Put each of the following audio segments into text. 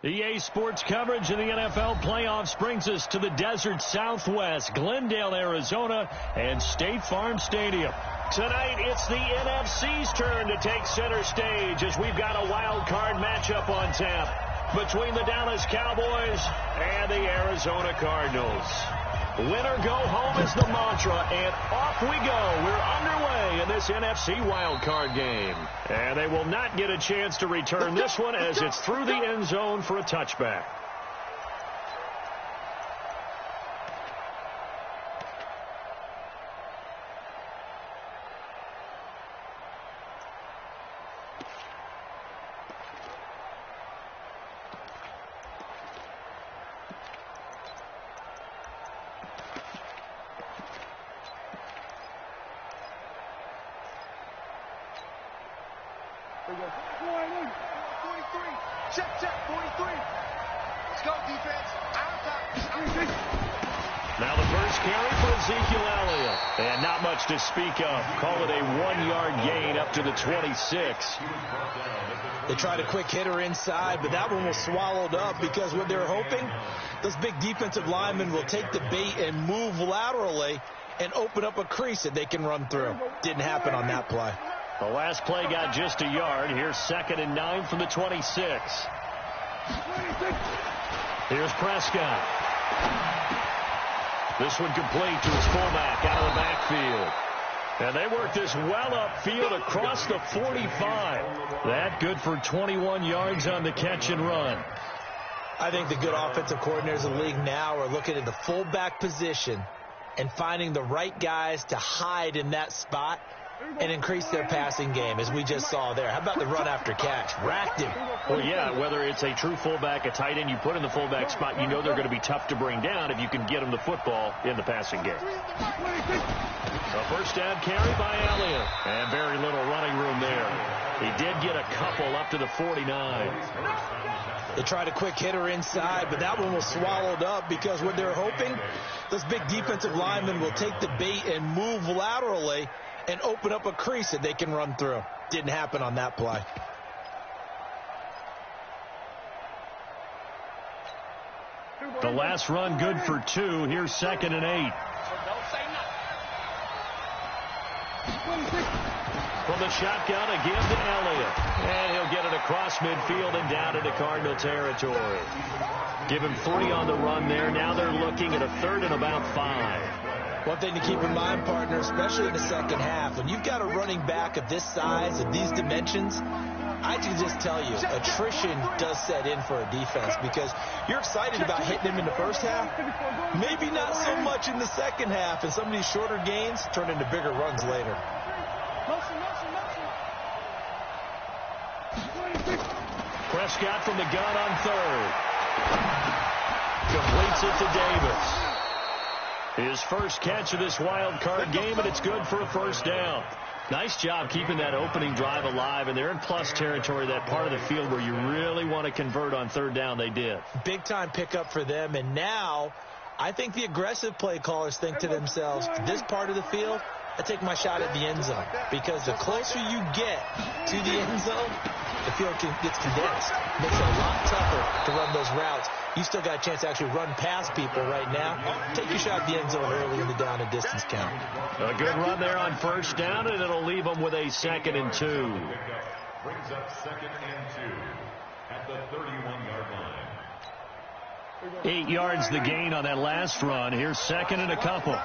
EA Sports coverage of the NFL playoffs brings us to the desert Southwest, Glendale, Arizona, and State Farm Stadium. Tonight, it's the NFC's turn to take center stage as we've got a wild card matchup on tap between the Dallas Cowboys and the Arizona Cardinals. Win or go home is the mantra, and off we go. We're underway in this NFC wildcard game. And they will not get a chance to return this one as it's through the end zone for a touchback. Now the first carry for Ezekiel Elliott. And not much to speak of. Call it a 1-yard gain up to the 26. They tried a quick hitter inside, but that one was swallowed up because what they're hoping, those big defensive linemen will take the bait and move laterally and open up a crease that they can run through. Didn't happen on that play. The last play got just a yard. Here's 2nd and 9 from the 26. Here's Prescott. This one complete to his fullback out of the backfield. And they work this well upfield across the 45. That good for 21 yards on the catch and run. I think the good offensive coordinators in the league now are looking at the fullback position and finding the right guys to hide in that spot and increase their passing game, as we just saw there. How about the run after catch? Racked him. Well, yeah, whether it's a true fullback, a tight end you put in the fullback spot, you know they're going to be tough to bring down if you can get them the football in the passing game. A first down carry by Elliott. And very little running room there. He did get a couple up to the 49. They tried a quick hitter inside, but that one was swallowed up because what they're hoping, those big defensive linemen will take the bait and move laterally and open up a crease that they can run through. Didn't happen on that play. The last run good for 2. Here's 2nd and 8. From the shotgun again to Elliott. And he'll get it across midfield and down into Cardinal territory. Give him 3 on the run there. Now they're looking at a 3rd and about 5. One thing to keep in mind, partner, especially in the second half, when you've got a running back of this size, of these dimensions, I can just tell you, attrition does set in for a defense because you're excited about hitting him in the first half, maybe not so much in the second half, and some of these shorter gains turn into bigger runs later. Prescott from the gun on 3rd. Completes it to Davis. His first catch of this wild card game, and it's good for a first down. Nice job keeping that opening drive alive, and they're in plus territory, that part of the field where you really want to convert on 3rd down. They did. Big-time pickup for them, and now I think the aggressive play callers think to themselves, this part of the field, I take my shot at the end zone, because the closer you get to the end zone, the field gets condensed. Makes it a lot tougher to run those routes. You still got a chance to actually run past people right now. Take your shot at the end zone early in the down and distance count. A good run there on 1st down, and it'll leave them with a 2nd and 2. Brings up 2nd and 2 at the 31-yard line. 8 yards the gain on that last run. Here's 2nd and a couple.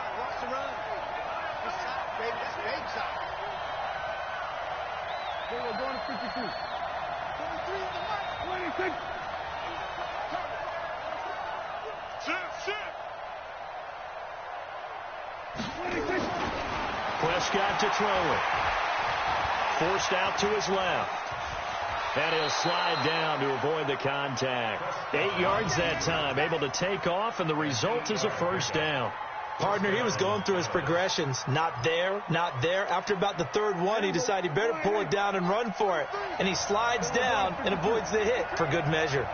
Prescott to throw it. Forced out to his left. And he'll slide down to avoid the contact. 8 yards that time. Able to take off, and the result is a first down. Partner, he was going through his progressions. Not there, not there. After about the 3rd one, he decided he better pull it down and run for it. And he slides down and avoids the hit for good measure.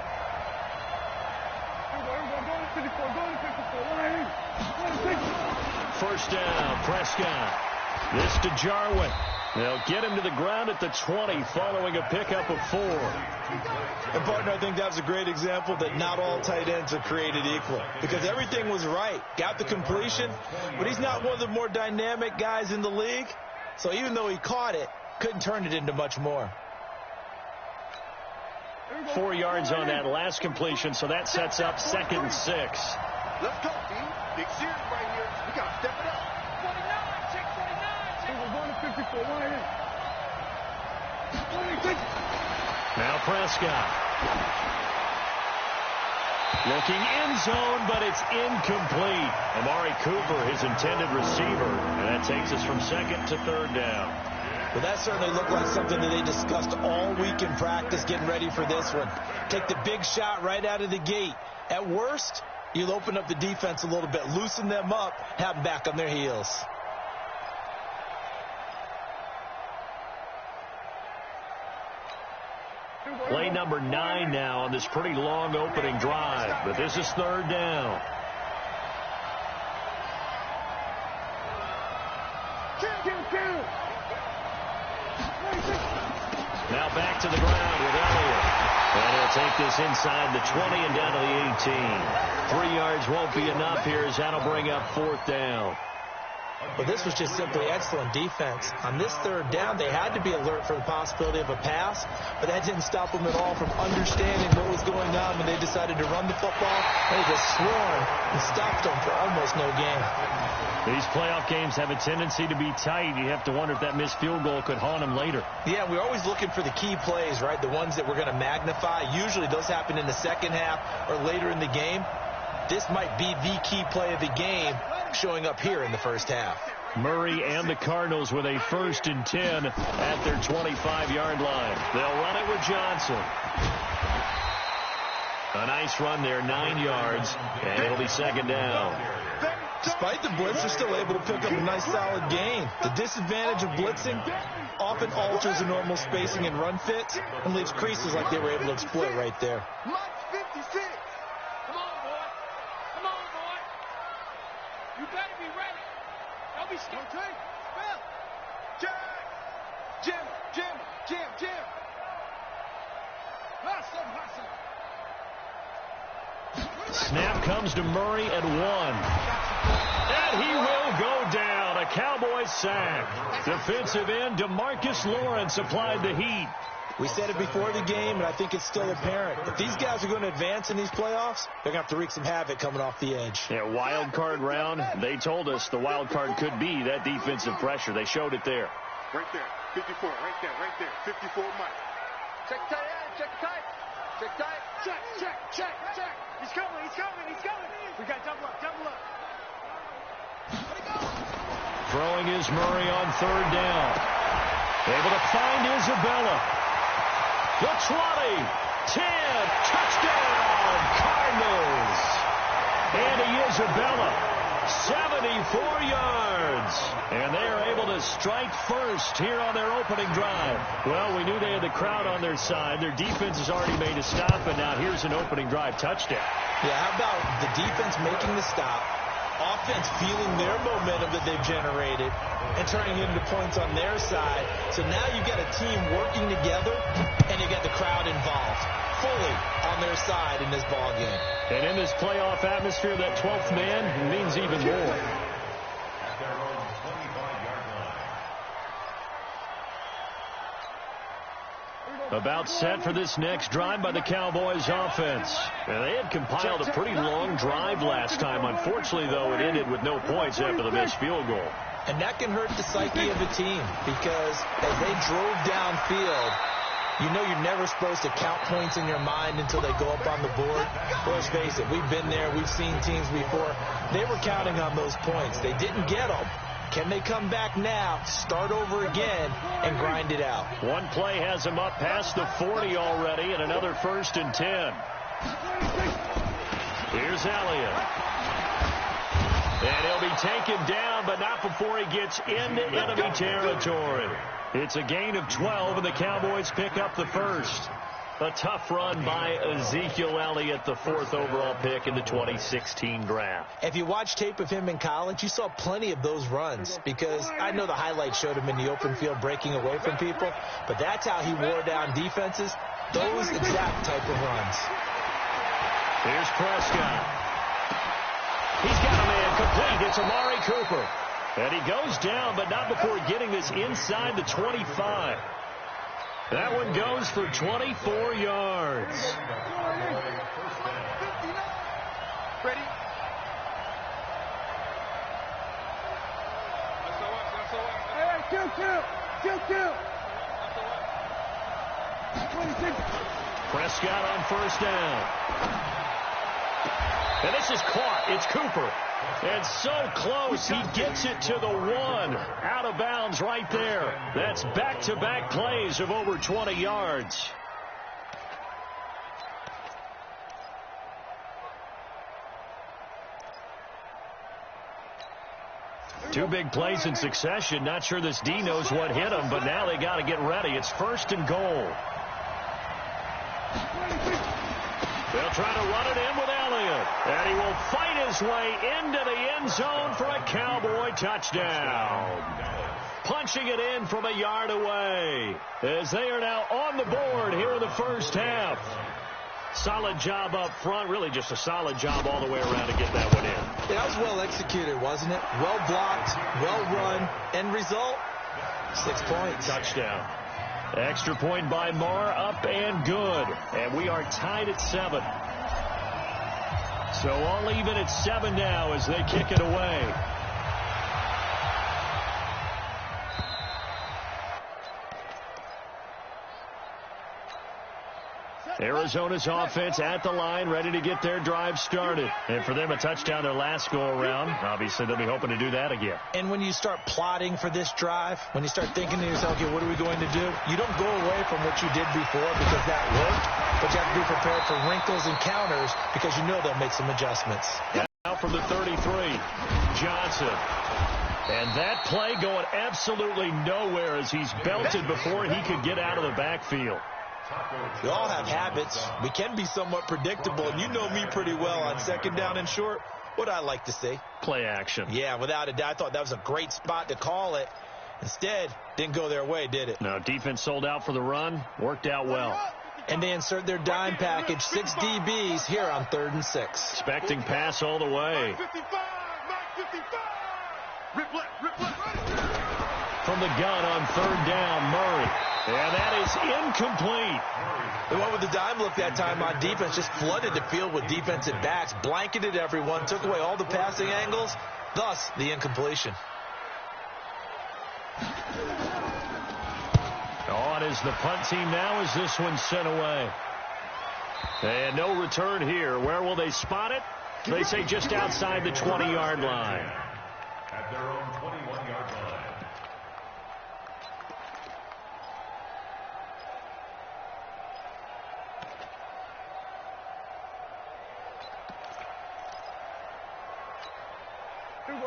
First down, Prescott. This to Jarwin. They'll get him to the ground at the 20 following a pickup of 4. And, partner, I think that was a great example that not all tight ends are created equal because everything was right. Got the completion, but he's not one of the more dynamic guys in the league. So even though he caught it, couldn't turn it into much more. 4 yards on that last completion, so that sets up 2nd and 6. Let's go, team. Big series right here. We got to step it up. 49, check 49. Check. We're going to 54. One in. Now Prescott. Looking end zone, but it's incomplete. Amari Cooper, his intended receiver. And that takes us from 2nd to 3rd down. Well, that certainly looked like something that they discussed all week in practice getting ready for this one. Take the big shot right out of the gate. At worst, you'll open up the defense a little bit, loosen them up, have them back on their heels. Play number 9 now on this pretty long opening drive, but this is 3rd down. Now back to the ground with Elliott. And he'll take this inside the 20 and down to the 18. 3 yards won't be enough here as that'll bring up 4th down. But this was just simply excellent defense. On this 3rd down, they had to be alert for the possibility of a pass, but that didn't stop them at all from understanding what was going on when they decided to run the football. They just swarmed and stopped them for almost no gain. These playoff games have a tendency to be tight. You have to wonder if that missed field goal could haunt them later. Yeah, we're always looking for the key plays, right? The ones that we're going to magnify. Usually those happen in the second half or later in the game. This might be the key play of the game showing up here in the first half. Murray and the Cardinals with a 1st and 10 at their 25-yard line. They'll run it with Johnson. A nice run there, 9 yards, and it'll be 2nd down. Despite the blitz, they're still able to pick up a nice solid gain. The disadvantage of blitzing often alters the normal spacing and run fits and leaves creases like they were able to exploit right there. Mike 56. Come on, boy. Come on, boy. You better be ready. Don't be scared. Okay. Spell. Jack. Jim. Hustle. Snap comes to Murray at 1. And he will go down. A Cowboys sack. Defensive end DeMarcus Lawrence applied the heat. We said it before the game, and I think it's still apparent. If these guys are going to advance in these playoffs, they're going to have to wreak some havoc coming off the edge. Yeah, wild card round. They told us the wild card could be that defensive pressure. They showed it there. Right there. 54. Right there. 54 Mike. Check tight. Check. He's coming. We got double up. Throwing is Murray on 3rd down. Able to find Isabella. The 20, 10, touchdown, Cardinals. Andy Isabella, 74 yards. And they are able to strike first here on their opening drive. Well, we knew they had the crowd on their side. Their defense has already made a stop, and now here's an opening drive touchdown. Yeah, how about the defense making the stop, offense feeling their momentum that they've generated, and turning it into points on their side. So now you've got a team working together, and you got the crowd involved, fully on their side in this ball game. And in this playoff atmosphere, that 12th man means even more. About set for this next drive by the Cowboys offense. And they had compiled a pretty long drive last time. Unfortunately, though, it ended with no points after the missed field goal. And that can hurt the psyche of a team because as they drove downfield, you know you're never supposed to count points in your mind until they go up on the board. Well, let's face it, we've been there. We've seen teams before. They were counting on those points. They didn't get them. Can they come back now, start over again, and grind it out? One play has them up past the 40 already, and another 1st and 10. Here's Elliott. And he'll be taken down, but not before he gets into enemy territory. It's a gain of 12, and the Cowboys pick up the first. A tough run by Ezekiel Elliott, the 4th overall pick in the 2016 draft. If you watch tape of him in college, you saw plenty of those runs, because I know the highlights showed him in the open field breaking away from people, but that's how he wore down defenses, those exact type of runs. Here's Prescott. He's got a man complete. It's Amari Cooper. And he goes down, but not before getting this inside the 25. That one goes for 24 yards. Ready? Prescott on first down. And this is caught. It's Cooper. And so close, he gets it to the 1. Out of bounds right there. That's back-to-back plays of over 20 yards. Two big plays in succession. Not sure this D knows what hit him, but now they got to get ready. It's 1st and goal. They'll try to run it in with Elliott. And he will fight his way into the end zone for a Cowboy touchdown. Punching it in from a yard away, as they are now on the board here in the first half. Solid job up front. Really just a solid job all the way around to get that one in. Yeah, that was well executed, wasn't it? Well blocked, well run. End result, 6 points. Touchdown. Extra point by Marr, up and good. And we are tied at 7. So all even at 7 now as they kick it away. Arizona's offense at the line, ready to get their drive started. And for them, a touchdown their last go-around. Obviously, they'll be hoping to do that again. And when you start plotting for this drive, when you start thinking to yourself, okay, what are we going to do? You don't go away from what you did before because that worked, but you have to be prepared for wrinkles and counters because you know they'll make some adjustments. Now from the 33, Johnson. And that play going absolutely nowhere as he's belted before he could get out of the backfield. We all have habits. We can be somewhat predictable, and you know me pretty well on 2nd down and short. What I like to see. Play action. Yeah, without a doubt. I thought that was a great spot to call it. Instead, didn't go their way, did it? No, defense sold out for the run. Worked out well. And they insert their dime package, 6 DBs here on 3rd and 6. Expecting pass all the way. From the gun on 3rd down, Murray. And that is incomplete. The one with the dime look that time on defense just flooded the field with defensive backs, blanketed everyone, took away all the passing angles, thus the incompletion. On is the punt team now as this one's sent away. And no return here. Where will they spot it? They say just outside the 20-yard line. At their own 21-yard line.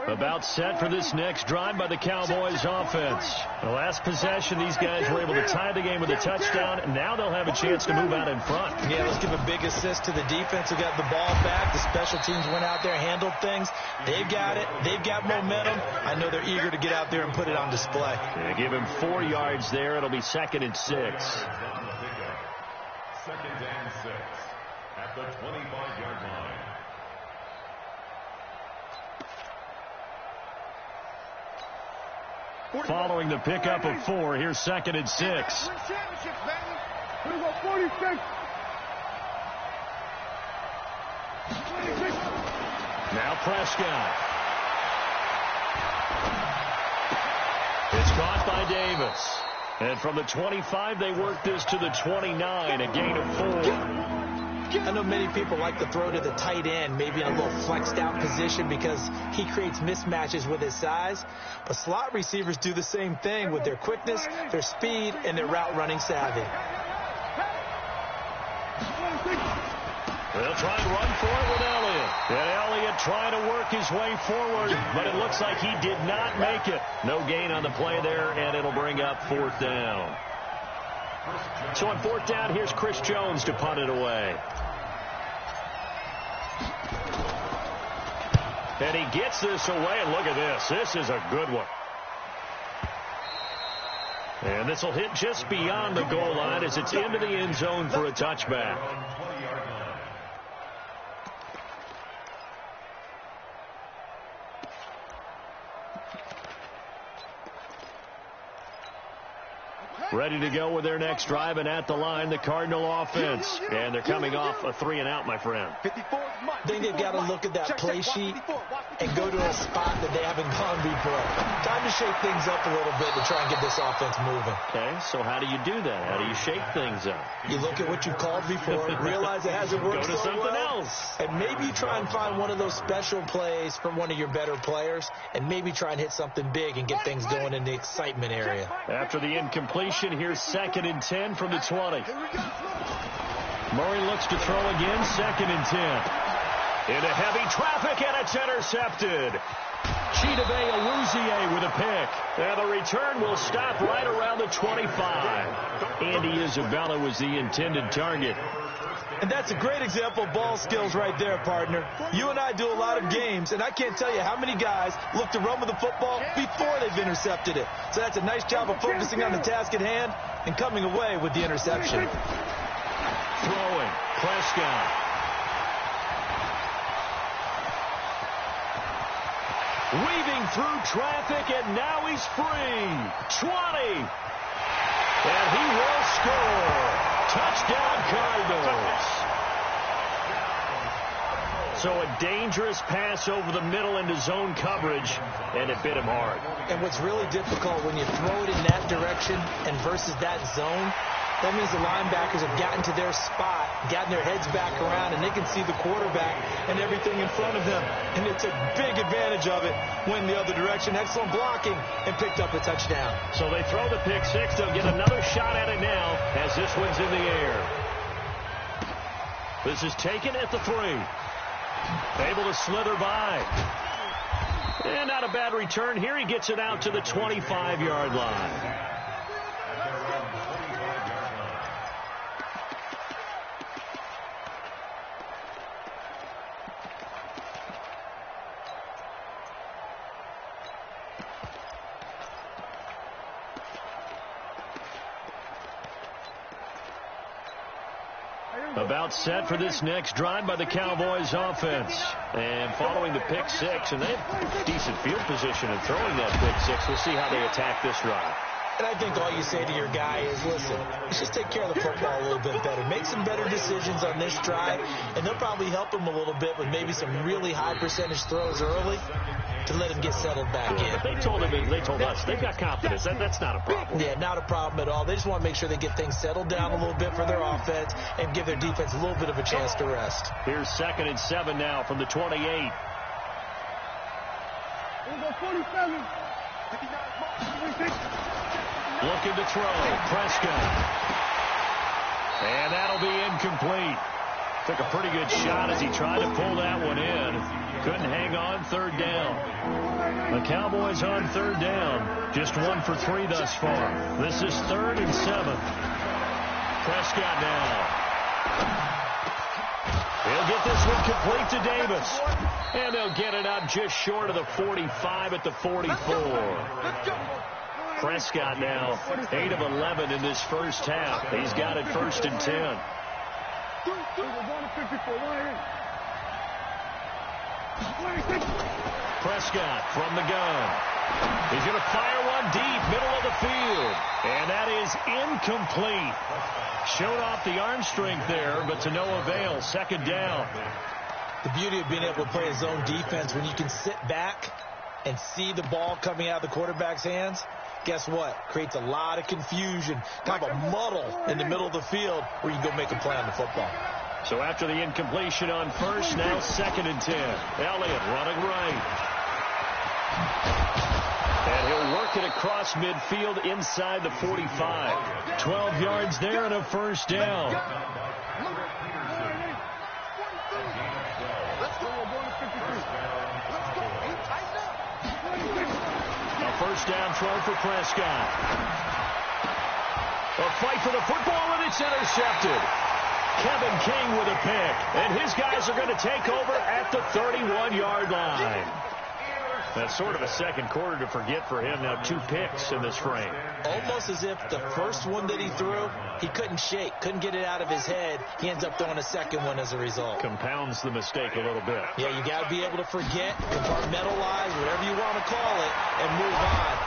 About set for this next drive by the Cowboys offense. The last possession, these guys were able to tie the game with a touchdown, and now they'll have a chance to move out in front. Yeah, let's give a big assist to the defense who got the ball back. The special teams went out there, handled things. They've got it. They've got momentum. I know they're eager to get out there and put it on display. They give him 4 yards there. It'll be 2nd and 6. 2nd and 6 at the 25-yard line. Following the pickup of 4, here's 2nd and 6. Now Prescott. It's caught by Davis. And from the 25, they work this to the 29, a gain of 4. I know many people like to throw to the tight end, maybe in a little flexed out position because he creates mismatches with his size. But slot receivers do the same thing with their quickness, their speed, and their route running savvy. They'll try and run for it with Elliott. And Elliott trying to work his way forward, but it looks like he did not make it. No gain on the play there, and it'll bring up 4th down. So on fourth down, here's Chris Jones to punt it away. And he gets this away, and look at this. This is a good one. And this will hit just beyond the goal line as it's into the end zone for a touchback. Ready to go with their next drive, and at the line, the Cardinal offense. And they're coming off a 3-and-out, my friend. I think they've got to look at that play sheet and go to a spot that they haven't gone before. Time to shake things up a little bit to try and get this offense moving. Okay, so how do you do that? How do you shake things up? You look at what you've called before, realize it hasn't worked Go to so something well, else. and maybe try and find one of those special plays from one of your better players, and maybe try and hit something big and get things going in the excitement area. After the incompletion, here's 2nd and 10 from the 20. Murray looks to throw again, 2nd and 10. Into heavy traffic, and it's intercepted. Chidobe Awuzie with a pick. And the return will stop right around the 25. Andy Isabella was the intended target. And that's a great example of ball skills right there, partner. You and I do a lot of games, and I can't tell you how many guys look to run with the football before they've intercepted it. So that's a nice job of focusing on the task at hand and coming away with the interception. Throwing, Prescott. Weaving through traffic, and now he's free. 20. And he will score. Touchdown, Cardinals. So a dangerous pass over the middle into zone coverage, and it bit him hard. And what's really difficult when you throw it in that direction and versus that zone, that means the linebackers have gotten to their spot, gotten their heads back around, and they can see the quarterback and everything in front of them. And they took big advantage of it, went the other direction, excellent blocking, and picked up a touchdown. So they throw the pick six. They'll get another shot at it now as this one's in the air. This is taken at the 3. Able to slither by. And not a bad return here. He gets it out to the 25-yard line. About set for this next drive by the Cowboys offense. And following the pick six, and they have decent field position in throwing that pick six. We'll see how they attack this drive. And I think all you say to your guy is, listen, let's just take care of the football a little bit better. Make some better decisions on this drive, and they'll probably help him a little bit with maybe some really high percentage throws early to let him get settled back in. But they told us, they've got confidence. That's not a problem. Yeah, not a problem at all. They just want to make sure they get things settled down a little bit for their offense and give their defense a little bit of a chance to rest. Here's 2nd and 7 now from the 28. Looking to throw. Prescott. And that'll be incomplete. Took a pretty good shot as he tried to pull that one in. Couldn't hang on. 3rd down. The Cowboys on 3rd down. Just 1 for 3 thus far. This is 3rd and 7. Prescott now. He'll get this one complete to Davis. And they'll get it up just short of the 45 at the 44. Prescott now 8 of 11 in this first half. He's got it 1st and 10. Prescott from the gun. He's going to fire one deep, middle of the field. And that is incomplete. Showed off the arm strength there, but to no avail. 2nd down. The beauty of being able to play a zone defense when you can sit back and see the ball coming out of the quarterback's hands, guess what? Creates a lot of confusion, kind of a muddle in the middle of the field where you can go make a play on the football. So after the incompletion on first, now 2nd and 10. Elliott running right. And he'll work it across midfield inside the 45. 12 yards there and a 1st down. A 1st down throw for Prescott. A fight for the football, and it's intercepted. Kevin King with a pick, and his guys are going to take over at the 31-yard line. That's sort of a second quarter to forget for him. Now 2 picks in this frame. Almost as if the first one that he threw, he couldn't shake, couldn't get it out of his head. He ends up throwing a second one as a result. Compounds the mistake a little bit. Yeah, you got to be able to forget, compartmentalize, whatever you want to call it, and move on.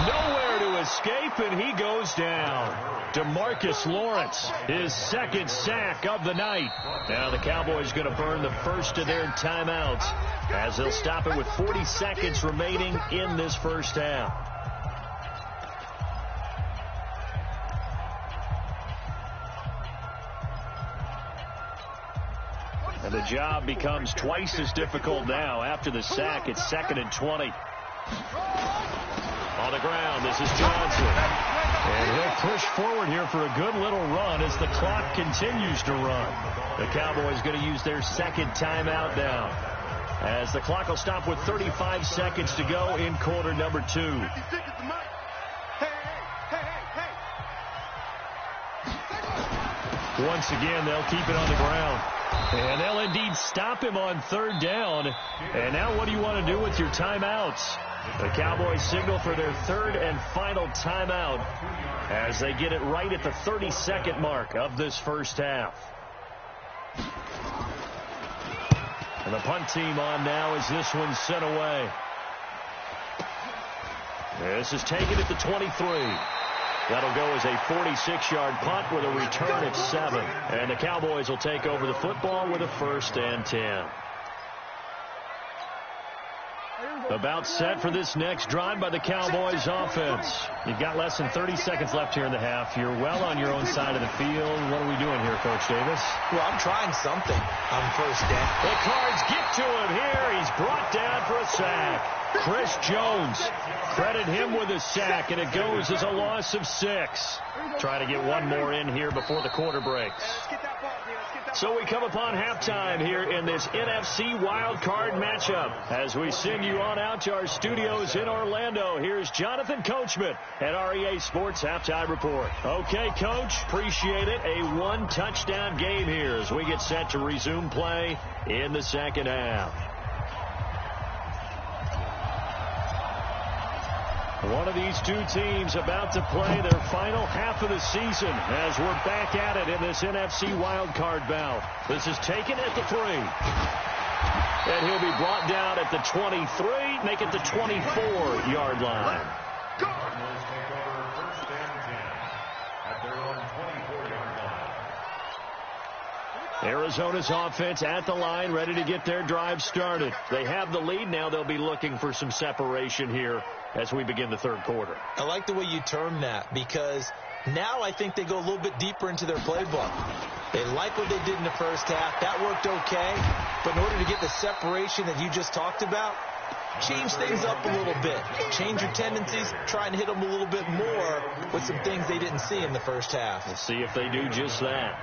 Nowhere to escape, and he goes down. DeMarcus Lawrence, his second sack of the night. Now the Cowboys going to burn the first of their timeouts as they'll stop it with 40 seconds remaining in this first half. And the job becomes twice as difficult now. After the sack, it's 2nd and 20. On the ground, this is Johnson. And he'll push forward here for a good little run as the clock continues to run. The Cowboys going to use their second timeout now, as the clock will stop with 35 seconds to go in quarter number 2. Once again, they'll keep it on the ground. And they'll indeed stop him on 3rd down. And now what do you want to do with your timeouts? The Cowboys signal for their 3rd and final timeout as they get it right at the 32nd mark of this first half. And the punt team on now as this one's sent away. This is taken at the 23. That'll go as a 46-yard punt with a return at 7. And the Cowboys will take over the football with a 1st and 10. About set for this next drive by the Cowboys offense. You've got less than 30 seconds left here in the half. You're well on your own side of the field. What are we doing here, Coach Davis? Well, I'm trying something on 1st down. The Cards get to him here. He's brought down for a sack. Chris Jones, credit him with a sack, and it goes as a loss of 6. Trying to get one more in here before the quarter breaks. So we come upon halftime here in this NFC Wild Card matchup. As we send you on out to our studios in Orlando, here's Jonathan Coachman at REA Sports Halftime Report. Okay, Coach, appreciate it. A 1-touchdown game here as we get set to resume play in the second half. One of these two teams about to play their final half of the season as we're back at it in this NFC wildcard bout. This is taken at the 3. And he'll be brought down at the 23, make it the 24-yard line. Cardinals take over 1st and 10 at their own 24-yard line. Arizona's offense at the line, ready to get their drive started. They have the lead now. They'll be looking for some separation here as we begin the 3rd quarter. I like the way you term that, because now I think they go a little bit deeper into their playbook. They like what they did in the first half. That worked okay. But in order to get the separation that you just talked about, change things up a little bit. Change your tendencies. Try and hit them a little bit more with some things they didn't see in the first half. We'll see if they do just that.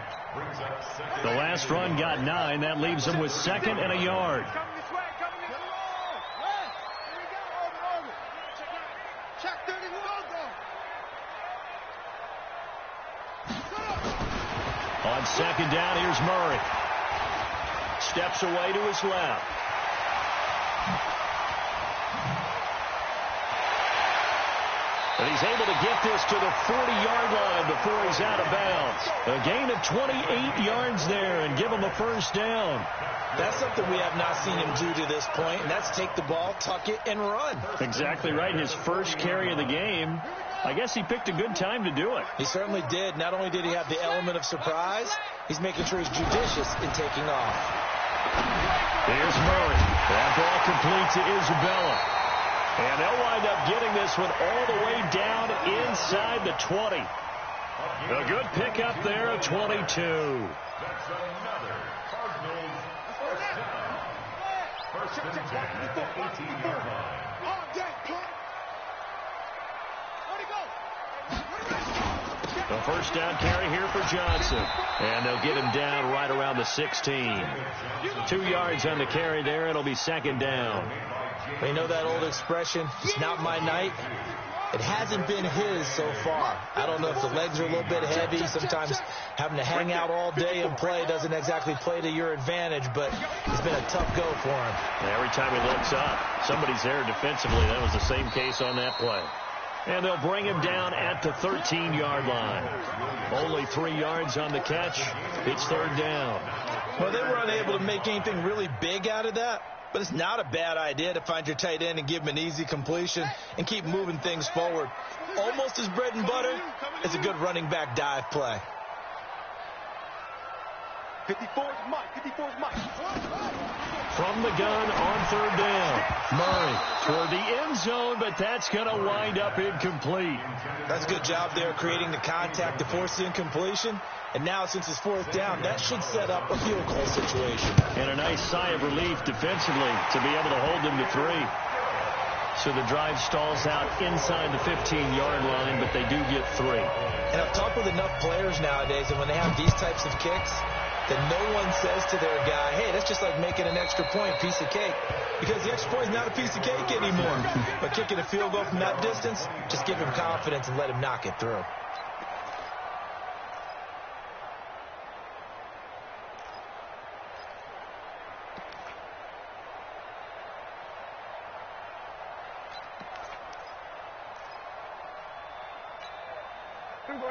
The last run got 9. That leaves them with 2nd and a yard. On 2nd down, here's Murray. Steps away to his left. And he's able to get this to the 40-yard line before he's out of bounds. A gain of 28 yards there and give him a 1st down. That's something we have not seen him do to this point, and that's take the ball, tuck it, and run. Exactly right. His first carry of the game. I guess he picked a good time to do it. He certainly did. Not only did he have the element of surprise, he's making sure he's judicious in taking off. Here's Murray. That ball complete to Isabella. And they'll wind up getting this one all the way down inside the 20. A good pickup there of 22. That's another Cardinals 1st down. 1st and 10 at the 18-yard line. The 1st down carry here for Johnson. And they'll get him down right around the 16. 2 yards on the carry there. It'll be 2nd down. You know that old expression, it's not my night. It hasn't been his so far. I don't know if the legs are a little bit heavy. Sometimes having to hang out all day and play doesn't exactly play to your advantage, but it's been a tough go for him. Every time he looks up, somebody's there defensively. That was the same case on that play. And they'll bring him down at the 13-yard line. Only 3 yards on the catch. It's third down. Well, they were unable to make anything really big out of that, but it's not a bad idea to find your tight end and give him an easy completion and keep moving things forward. Almost as bread and butter as a good running back dive play. 54's Mike. 54's Mike. From the gun on third down. Murray toward the end zone, but that's going to wind up incomplete. That's a good job there creating the contact to force the incompletion. And now, since it's fourth down, that should set up a field goal situation. And a nice sigh of relief defensively to be able to hold them to 3. So the drive stalls out inside the 15-yard line, but they do get 3. And I've talked with enough players nowadays, and when they have these types of kicks, that no one says to their guy, hey, that's just like making an extra point, piece of cake. Because the extra point is not a piece of cake anymore. But kicking a field goal from that distance, just give him confidence and let him knock it through.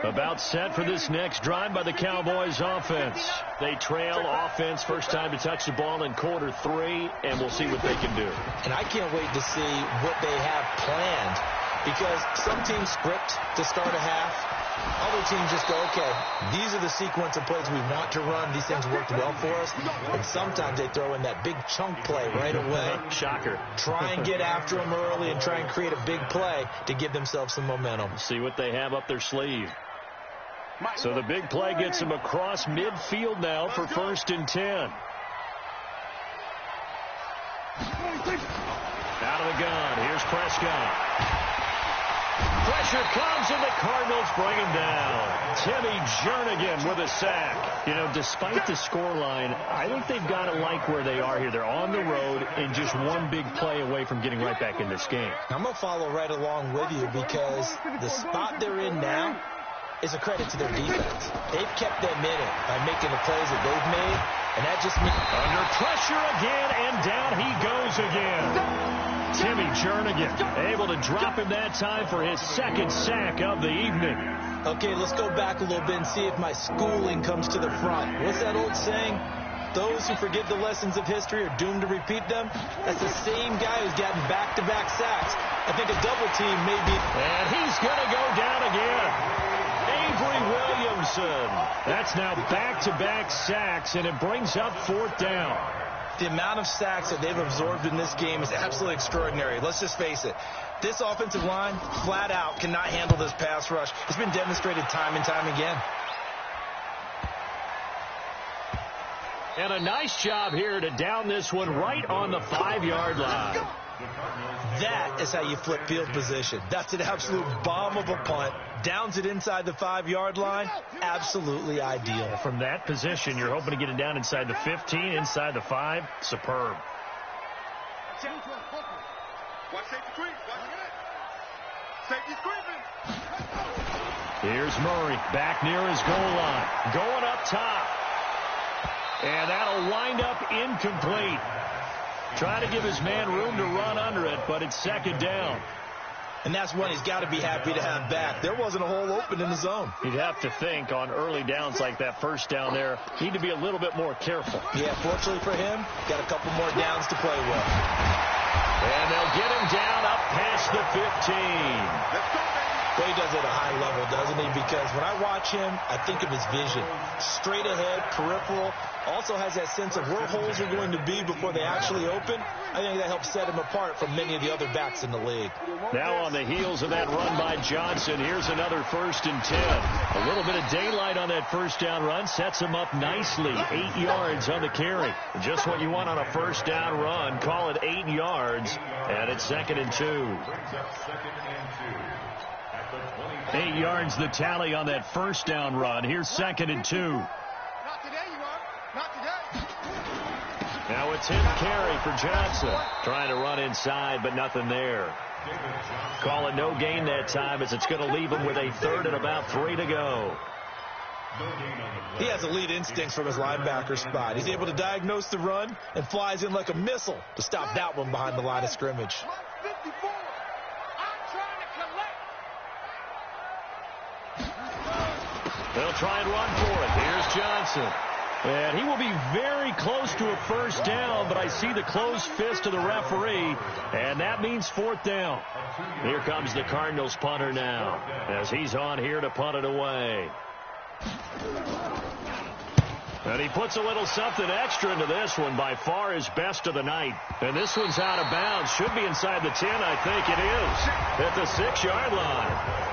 About set for this next drive by the Cowboys offense. They trail offense, first time to touch the ball in quarter 3, and we'll see what they can do. And I can't wait to see what they have planned, because some teams script to start a half. Other teams just go, okay, these are the sequence of plays we want to run. These things worked well for us. And sometimes they throw in that big chunk play right away. Shocker. Try and get after them early and try and create a big play to give themselves some momentum. See what they have up their sleeve. So the big play gets them across midfield now for 1st and 10. Out of the gun. Here's Prescott. Pressure comes, and the Cardinals bring him down. Timmy Jernigan with a sack. You know, despite the scoreline, I think they've got to like where they are here. They're on the road and just one big play away from getting right back in this game. I'm going to follow right along with you, because the spot they're in now is a credit to their defense. They've kept them in it by making the plays that they've made, and that just means... Under pressure again, and down he goes again. Timmy Jernigan able to drop him that time for his 2nd sack of the evening. Okay, let's go back a little bit and see if my schooling comes to the front. What's that old saying? Those who forget the lessons of history are doomed to repeat them. That's the same guy who's gotten back-to-back sacks. I think a double team may be... And he's going to go down again. Avery Williamson. That's now back-to-back sacks, and it brings up 4th down. The amount of sacks that they've absorbed in this game is absolutely extraordinary. Let's just face it. This offensive line, flat out, cannot handle this pass rush. It's been demonstrated time and time again. And a nice job here to down this one right on the 5-yard line. That is how you flip field position. That's an absolute bomb of a punt. Downs it inside the 5-yard line. Absolutely ideal. From that position, you're hoping to get it down inside the 15, inside the 5. Superb. Watch safety creep. Watch it. Safety's creeping. Here's Murray back near his goal line. Going up top. And that'll wind up incomplete. Trying to give his man room to run under it, but it's 2nd down. And that's one he's got to be happy to have back. There wasn't a hole open in the zone. You'd have to think on early downs like that first down there, need to be a little bit more careful. Yeah, fortunately for him, got a couple more downs to play with. And they'll get him down up past the 15. Well, he does it at a high level, doesn't he? Because when I watch him, I think of his vision. Straight ahead, peripheral. Also has that sense of where holes are going to be before they actually open. I think that helps set him apart from many of the other backs in the league. Now on the heels of that run by Johnson, here's another 1st and 10. A little bit of daylight on that first down run sets him up nicely. 8 yards on the carry. Just what you want on a first down run. Call it 8 yards, and it's 2nd and 2. 8 yards the tally on that first down run. Here's 2nd and 2. Not today, you are. Not today. Now it's him carry for Johnson. Trying to run inside, but nothing there. Call it no gain that time as it's going to leave him with a third and about 3 to go. He has elite instincts from his linebacker spot. He's able to diagnose the run and flies in like a missile to stop that one behind the line of scrimmage. They'll try and run for it. Here's Johnson. And he will be very close to a first down, but I see the closed fist of the referee, and that means 4th down. Here comes the Cardinals punter now, as he's on here to punt it away. And he puts a little something extra into this one, by far his best of the night. And this one's out of bounds. Should be inside the 10, I think it is, at the 6-yard line.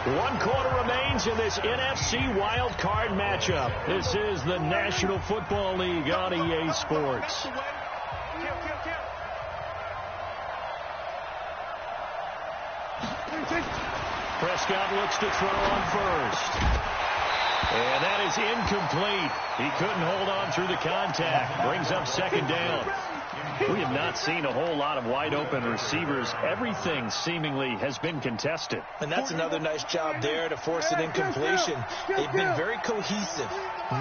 1 quarter remains in this NFC wild card matchup. This is the National Football League on EA Sports. Prescott looks to throw on first. And that is incomplete. He couldn't hold on through the contact. Brings up 2nd down. We have not seen a whole lot of wide-open receivers. Everything seemingly has been contested. And that's another nice job there to force an incompletion. They've been very cohesive,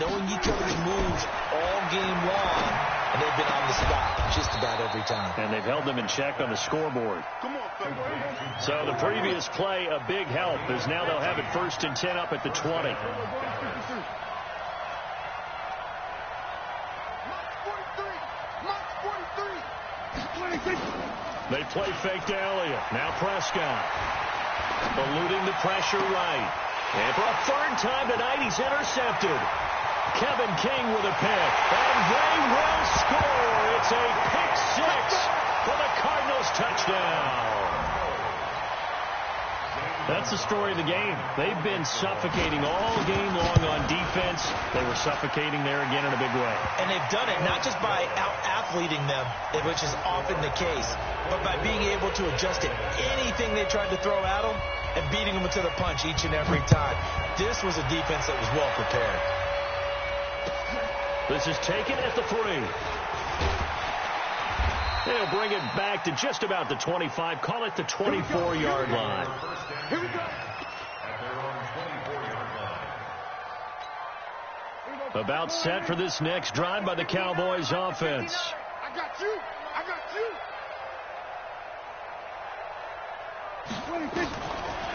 knowing each other's moves all game long, and they've been on the spot just about every time. And they've held them in check on the scoreboard. So the previous play, a big help, as now they'll have it 1st and 10 up at the 20. They play fake to Elliott. Now Prescott. Eluding the pressure right. And for a 3rd time tonight, he's intercepted. Kevin King with a pick. And they will score. It's a pick 6 for the Cardinals touchdown. That's the story of the game. They've been suffocating all game long on defense. They were suffocating there again in a big way. And they've done it not just by out-athleting them, which is often the case, but by being able to adjust to anything they tried to throw at them and beating them to the punch each and every time. This was a defense that was well prepared. This is taken at the 3. They'll bring it back to just about the 25. Call it the 24-yard line. Here we go. About set for this next drive by the Cowboys offense. I got you. I got you.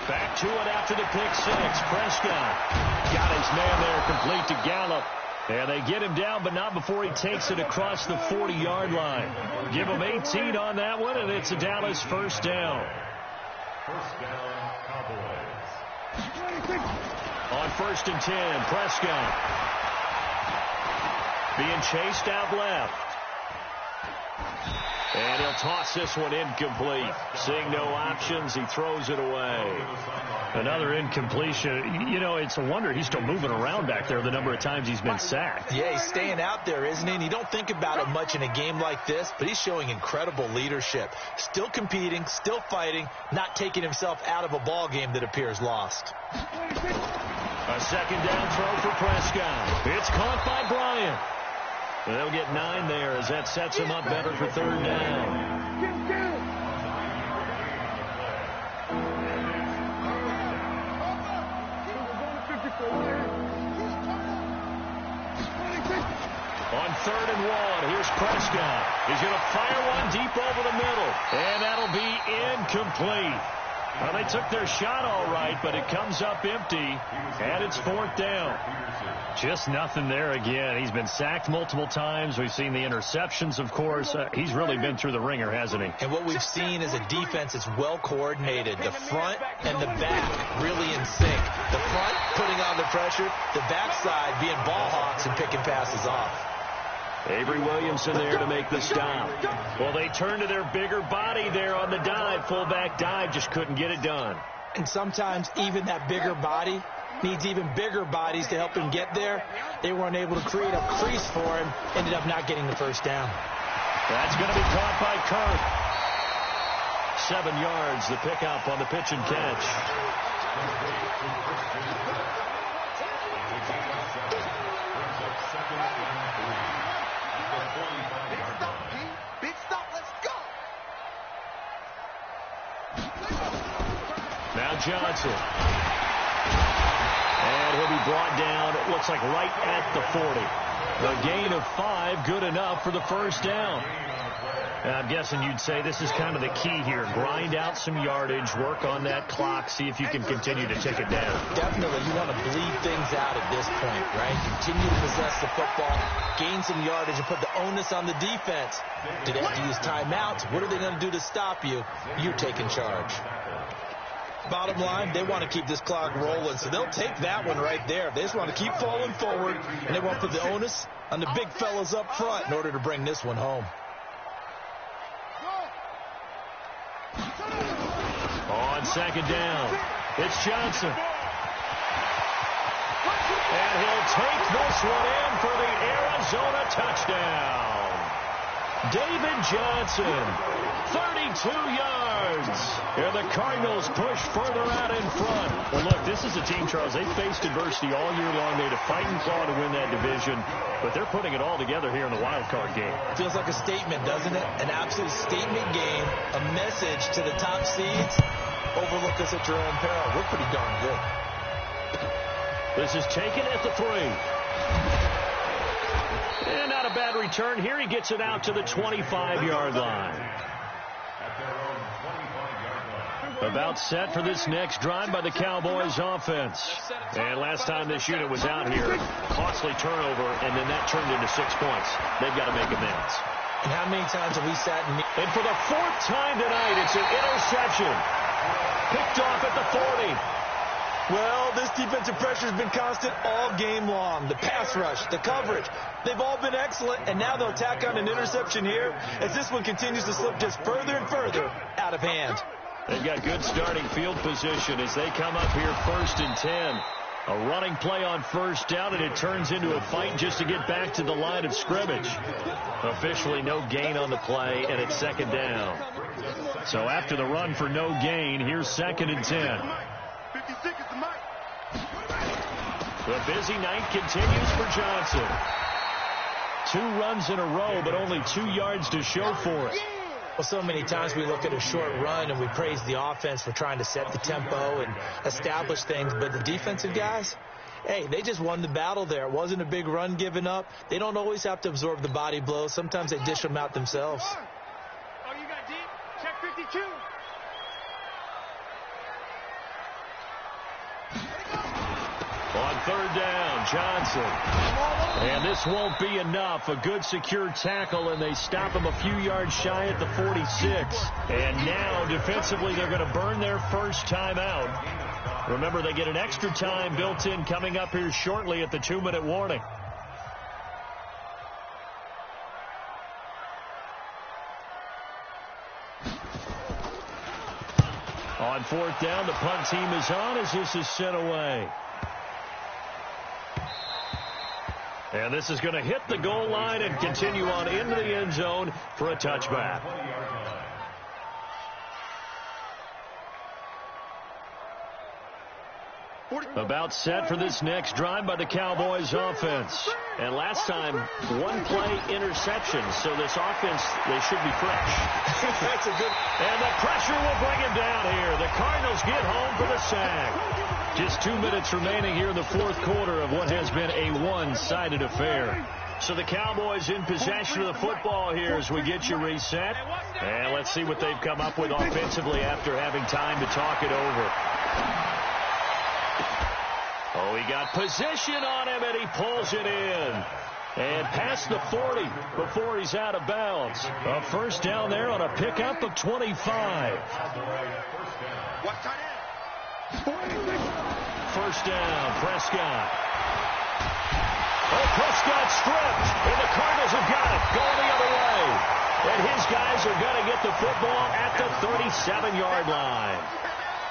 Back to it after the pick 6. Prescott got his man there, complete to Gallup. And they get him down, but not before he takes it across the 40-yard line. Give him 18 on that one, and it's a Dallas 1st down. 1st down, Cowboys. On 1st and 10, Prescott being chased out left. And he'll toss this one incomplete. Seeing no options, he throws it away. Another incompletion. You know, it's a wonder he's still moving around back there the number of times he's been sacked. Yeah, he's staying out there, isn't he? And you don't think about it much in a game like this, but he's showing incredible leadership. Still competing, still fighting, not taking himself out of a ball game that appears lost. A 2nd down throw for Prescott. It's caught by Bryant. They'll get 9 there as that sets him up better for 3rd down. On 3rd and 1, here's Prescott. He's going to fire one deep over the middle, and that'll be incomplete. Well, they took their shot all right, but it comes up empty, and it's 4th down. Just nothing there again. He's been sacked multiple times. We've seen the interceptions, of course. He's really been through the ringer, hasn't he? And what we've seen is a defense that's well coordinated. The front and the back really in sync. The front putting on the pressure, the backside being ball hawks and picking passes off. Avery Williamson there to make the stop. Well, they turn to their bigger body there on the dive. Fullback dive, just couldn't get it done. And sometimes even that bigger body needs even bigger bodies to help him get there. They weren't able to create a crease for him. Ended up not getting the 1st down. That's going to be caught by Kirk. 7 yards, the pickup on the pitch and catch. Big stop, let's go. Now Johnson. And he'll be brought down, it looks like right at the 40. A gain of 5, good enough for the first down. I'm guessing you'd say this is kind of the key here. Grind out some yardage, work on that clock, see if you can continue to tick it down. Definitely, you want to bleed things out at this point, right? Continue to possess the football, gain some yardage, and put the onus on the defense. Do they have to use timeouts? What are they going to do to stop you? You're taking charge. Bottom line, they want to keep this clock rolling, so they'll take that one right there. They just want to keep falling forward, and they want to put the onus on the big fellas up front in order to bring this one home. On second down, it's Johnson. And he'll take this one in for the Arizona touchdown. David Johnson, 32 yards. And the Cardinals push further out in front. Well, look, this is a team, Charles, they faced adversity all year long. They had to fight and claw to win that division, but they're putting it all together here in the wild card game. Feels like a statement, doesn't it? An absolute statement game, a message to the top seeds. Overlook us at your own peril. We're pretty darn good. This is taken at the 3. And not a bad return here. He gets it out to the 25-yard line. About set for this next drive by the Cowboys offense. And last time this unit was out here, costly turnover, and then that turned into 6 points. They've got to make amends. And how many times have we sat in... And for the 4th time tonight, it's an interception. Picked off at the 40. Well, this defensive pressure has been constant all game long. The pass rush, the coverage, they've all been excellent, and now they'll tack on an interception here as this one continues to slip just further and further out of hand. They've got good starting field position as they come up here 1st and 10. A running play on first down, and it turns into a fight just to get back to the line of scrimmage. Officially no gain on the play, and it's 2nd down. So after the run for no gain, here's 2nd and 10. The busy night continues for Johnson. 2 runs in a row, but only 2 yards to show for it. Well, so many times we look at a short run and we praise the offense for trying to set the tempo and establish things, but the defensive guys, hey, they just won the battle there. It wasn't a big run given up. They don't always have to absorb the body blows. Sometimes they dish them out themselves. Oh, you got deep? Check 52. On 3rd down, Johnson. And this won't be enough. A good secure tackle, and they stop him a few yards shy at the 46. And now, defensively, they're going to burn their first time out. Remember, they get an extra time built in coming up here shortly at the 2-minute warning. On 4th down, the punt team is on as this is sent away. And this is going to hit the goal line and continue on into the end zone for a touchback. About set for this next drive by the Cowboys offense. And last time, 1-play interception. So this offense, they should be fresh. That's a good... And the pressure will bring him down here. The Cardinals get home for the sack. Just 2 minutes remaining here in the 4th quarter of what has been a one-sided affair. So the Cowboys in possession of the football here as we get you reset. And let's see what they've come up with offensively after having time to talk it over. Oh, he got position on him, and he pulls it in. And past the 40 before he's out of bounds. A first down there on a pickup of 25. First down, Prescott. Oh, Prescott stripped, and the Cardinals have got it, going the other way. And his guys are going to get the football at the 37-yard line.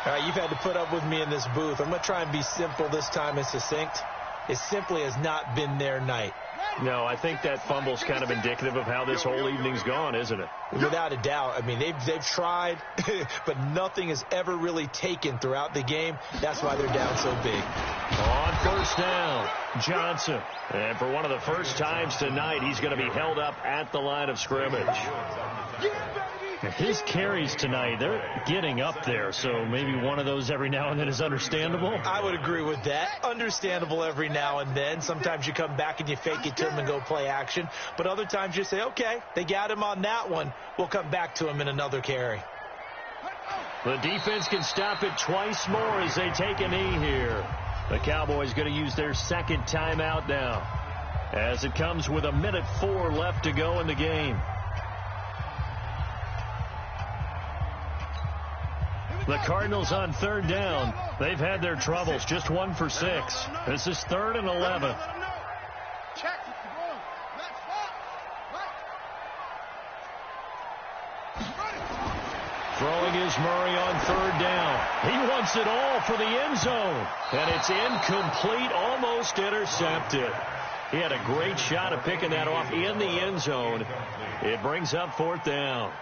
All right, you've had to put up with me in this booth. I'm going to try and be simple this time and succinct. It simply has not been their night. No, I think that fumble's kind of indicative of how this whole evening's gone, isn't it? Without a doubt. I mean, they've tried, but nothing has ever really taken throughout the game. That's why they're down so big. On first down, Johnson. And for one of the first times tonight, he's going to be held up at the line of scrimmage. His carries tonight, they're getting up there, so maybe one of those every now and then is understandable. I would agree with that. Understandable every now and then. Sometimes you come back and you fake it to him and go play action. But other times you say, okay, they got him on that one. We'll come back to him in another carry. The defense can stop it twice more as they take a knee here. The Cowboys going to use their second timeout now, as it comes with 1:04 left to go in the game. The Cardinals on third down. They've had their troubles, just 1 for 6. This is 3rd and 11. Throwing is Murray on third down. He wants it all for the end zone. And it's incomplete, almost intercepted. He had a great shot of picking that off in the end zone. It brings up 4th down.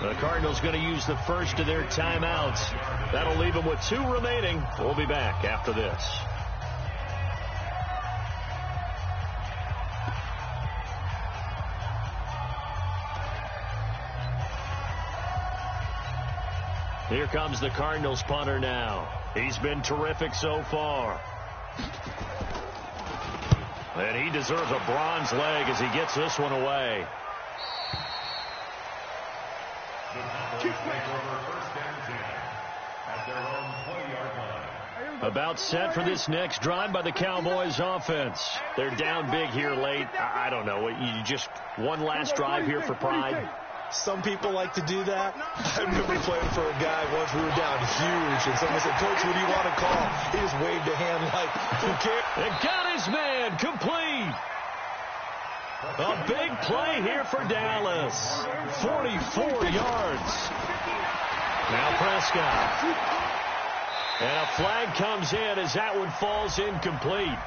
The Cardinals going to use the first of their timeouts. That'll leave them with 2 remaining. We'll be back after this. Here comes the Cardinals punter now. He's been terrific so far. And he deserves a bronze leg as he gets this one away. About set for this next drive by the Cowboys offense. They're down big here late. I don't know. You just one last drive here for pride. Some people like to do that. I remember playing for a guy once. We were down huge, and someone said, "Coach, what do you want to call?" He just waved a hand like, "Who cares?" It got his man complete. A big play here for Dallas. 44 yards. Now Prescott. And a flag comes in as that one falls incomplete.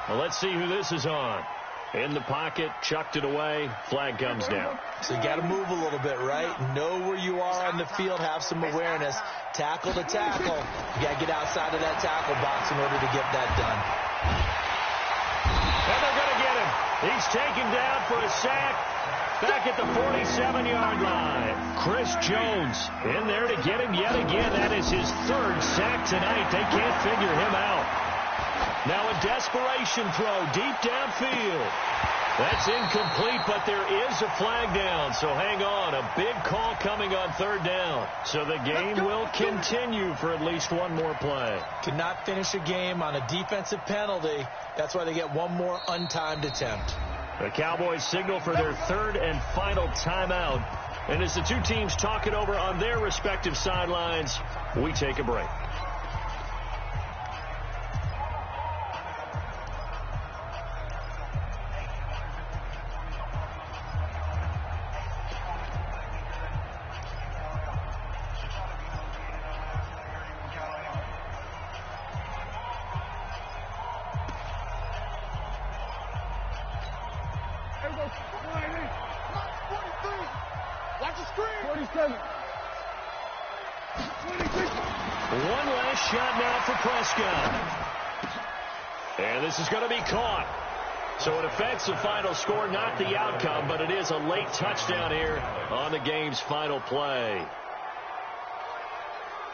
Well, let's see who this is on. In the pocket, chucked it away, flag comes down. So you got to move a little bit, right? Know where you are on the field, have some awareness. Tackle to tackle. You got to get outside of that tackle box in order to get that done. And they're going to get him. He's taken down for a sack. Back at the 47-yard line. Chris Jones in there to get him yet again. That is his 3rd sack tonight. They can't figure him out. Now a desperation throw deep downfield. That's incomplete, but there is a flag down. So hang on. A big call coming on 3rd down. So the game will continue for at least one more play. Cannot finish a game on a defensive penalty. That's why they get one more untimed attempt. The Cowboys signal for their 3rd and final timeout. And as the two teams talk it over on their respective sidelines, we take a break. Watch the screen. 47. 26. One last shot now for Prescott. And this is going to be caught. So it affects the final score, not the outcome, but it is a late touchdown here on the game's final play.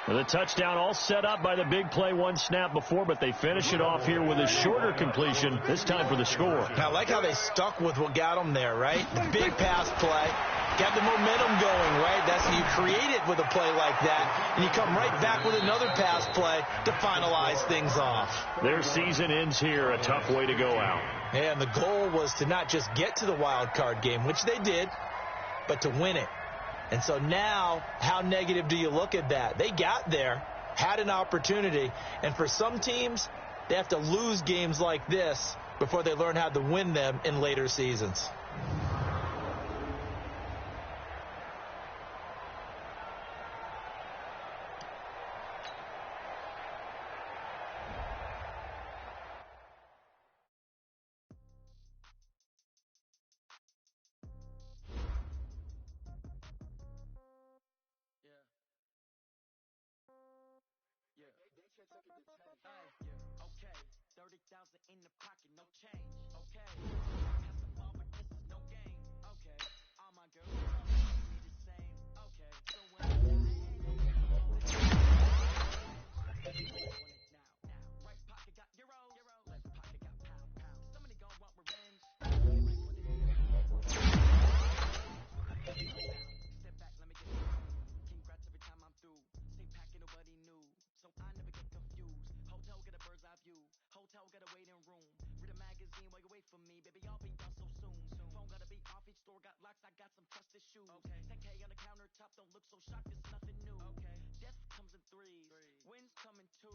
And the touchdown all set up by the big play one snap before, but they finish it off here with a shorter completion, this time for the score. I like how they stuck with what got them there, right? The big pass play. Got the momentum going, right? That's how you create it with a play like that. And you come right back with another pass play to finalize things off. Their season ends here, a tough way to go out. And the goal was to not just get to the wild card game, which they did, but to win it. And so now, how negative do you look at that? They got there, had an opportunity, and for some teams, they have to lose games like this before they learn how to win them in later seasons. Okay, 30,000 in the pocket, no change. Okay, pass the ball, but this is no game. Okay, all my girls don't look so shocked, it's nothing new. Okay. Death comes in threes. Wins come in twos.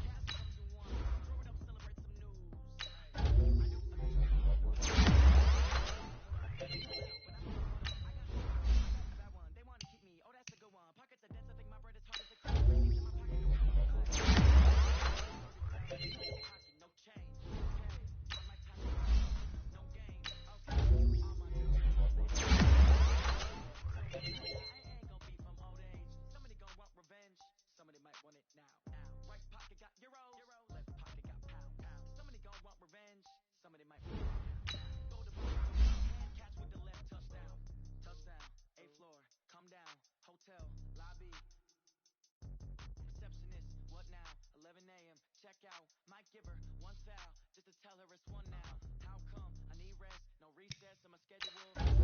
Cash comes in one. Throw it up, celebrate some news. They want to keep me. Oh, that's a good one. Pockets are dense. I think my bread is hard as a crab. Pocket, no change. Okay. On my time, no game. Okay. On my I ain't gonna be from old age. Somebody gonna want revenge. Somebody might want it now. Right pocket got euros. Left pocket got pound. Somebody gonna want revenge. Somebody might want it now. Go to hand catch with the left touchdown. Touchdown. 8th floor. Come down. Hotel. Lobby. Receptionist, what now? 11 a.m. Check out. Might give her one foul just to tell her it's one now. How come? I need rest, no recess on my schedule.